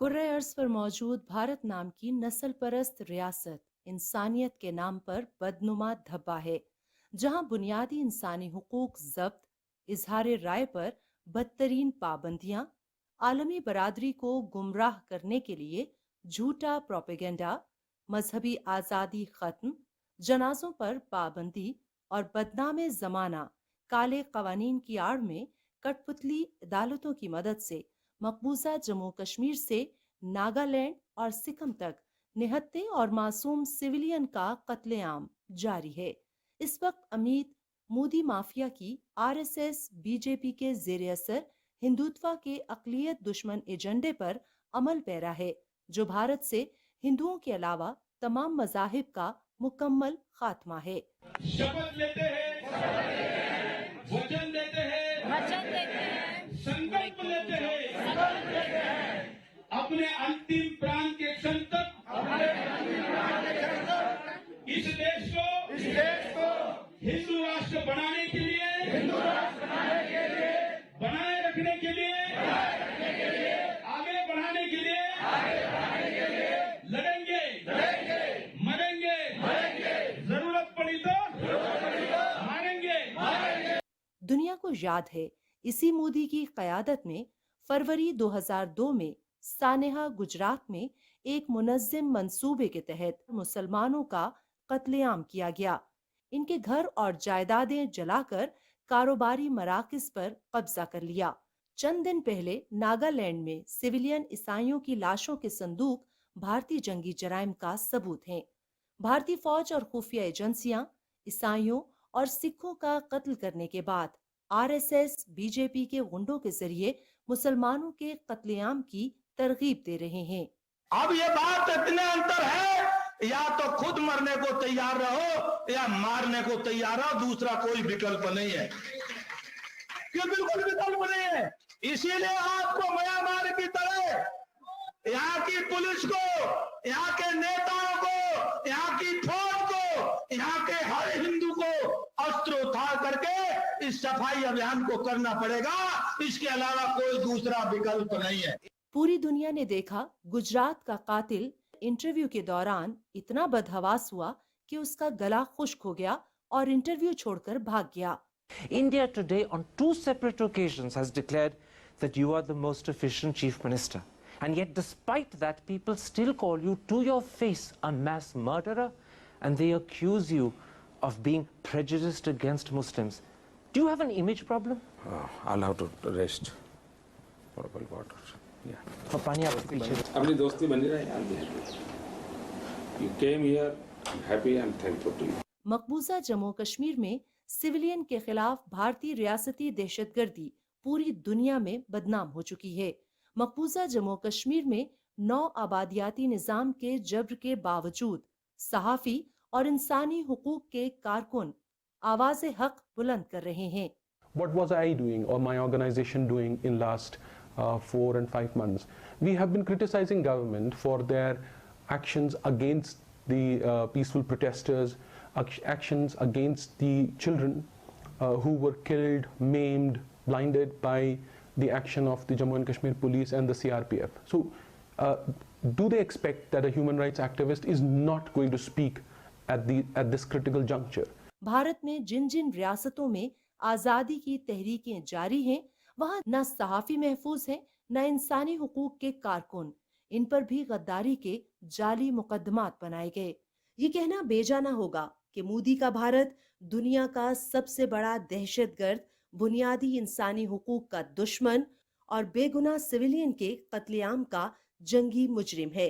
कुर्रे अर्ज पर मौजूद भारत नाम की नस्ल परस्त रियासत इंसानियत के नाम पर बदनुमा धब्बा है, जहां बुनियादी इंसानी हुकूक जब्त, इजहार राय पर बदतरीन पाबंदियां, आलमी बरादरी को गुमराह करने के लिए झूठा प्रोपेगेंडा, मजहबी आज़ादी खत्म, जनाजों पर पाबंदी और बदनाम जमाना काले कवानीन की आड़ में कठपुतली अदालतों की मदद से मकबूजा जम्मू कश्मीर से नागालैंड और सिक्किम तक निहत्ते और मासूम सिविलियन का कत्लेआम जारी है। इस वक्त अमीत मोदी माफिया की आरएसएस बीजेपी के जेर असर हिंदुत्व के अकलियत दुश्मन एजेंडे पर अमल पैरा है, जो भारत से हिंदुओं के अलावा तमाम मजाहिब का मुकम्मल खात्मा है। शपथ लेते हैं, वचन देते हैं, संकल्प लेते हैं, अपने अंतिम प्राण के क्षण तक इस देश को हिंदू राष्ट्र बनाने के लिए, बनाए रखने के लिए, आगे बढ़ाने के लिए लड़ेंगे, मरेंगे, जरूरत पड़ी तो मारेंगे। दुनिया को याद है, इसी मोदी की कयादत में फरवरी 2002 में सानेहा गुजरात में एक मुनज़्ज़म मंसूबे के तहत मुसलमानों का कत्लेआम किया गया। इनके घर और जायदादें जलाकर कारोबारी मराकज़ पर कब्जा कर लिया। चंद दिन पहले नागालैंड में सिविलियन ईसाइयों की लाशों के संदूक भारतीय जंगी जराइम का सबूत हैं। भारतीय फौज और खुफिया एजेंसियां ईसाइयों और सिखों का कत्ल करने के बाद आरएसएस बीजेपी के गुंडों के जरिए मुसलमानों के कत्लेआम की तरगीब दे रहे हैं। अब ये बात इतने अंतर है, या तो खुद मरने को तैयार रहो या मारने को तैयार रहो, दूसरा कोई विकल्प नहीं है। ये बिल्कुल विकल्प नहीं है। इसीलिए आपको म्यांमार की तरह यहाँ की पुलिस को, यहाँ के नेताओं को, यहाँ की फौज को, यहाँ के हर हिंदू को अस्त्र उठा करके इस सफाई अभियान को करना पड़ेगा। इसके अलावा कोई दूसरा विकल्प नहीं है। पूरी दुनिया ने देखा गुजरात का कातिल इंटरव्यू के दौरान इतना बदहवास हुआ कि उसका गला खुश्क हो गया और इंटरव्यू छोड़कर भाग गया। India today on two separate occasions has declared that you are the most efficient chief minister. And yet despite that, people still call you to your face a mass murderer, and they accuse you of being prejudiced against Muslims. Do you have an image problem? I'll have to rest for a couple of hours. Yeah. पानी आपके पीछे। अपनी दोस्ती बनी रहे, I'll be happy. You came here, I'm happy and thankful to you. मकबूजा Jammu Kashmir में civilian के खिलाफ भारतीय रियासती दहशतगर्दी पूरी दुनिया में बदनाम हो चुकी है। मकबूजा जम्मू कश्मीर में 9 आबादियाती निजाम के जब्र के बावजूद सहाफी और इंसानी हुकूक के कारकुन आवाज़ हक बुलंद कर रहे हैं। What was I doing or my organization doing in last 4 and 5 months? We have been criticizing government for their actions against the peaceful protesters, actions against the children who were killed, maimed, blinded by the action of the Jammu and Kashmir police and the CRPF. So do they expect that a human rights activist is not going to speak at this critical juncture? Bharat में जिन जिन रियासतों में आज़ादी की तहरीकें जारी हैं, वहाँ न सहाफ़ी महफूज हैं, न इंसानी हुकूक के कारकुन। इन पर भी गद्दारी के जाली मुकदमात बनाए गए। ये कहना बेजाना होगा कि मोदी का भारत दुनिया का सबसे बड़ा दहशतगर्द, बुनियादी इंसानी हुकूक का दुश्मन और बेगुनाह सिविलियन के कत्लेआम का जंगी मुजरिम है।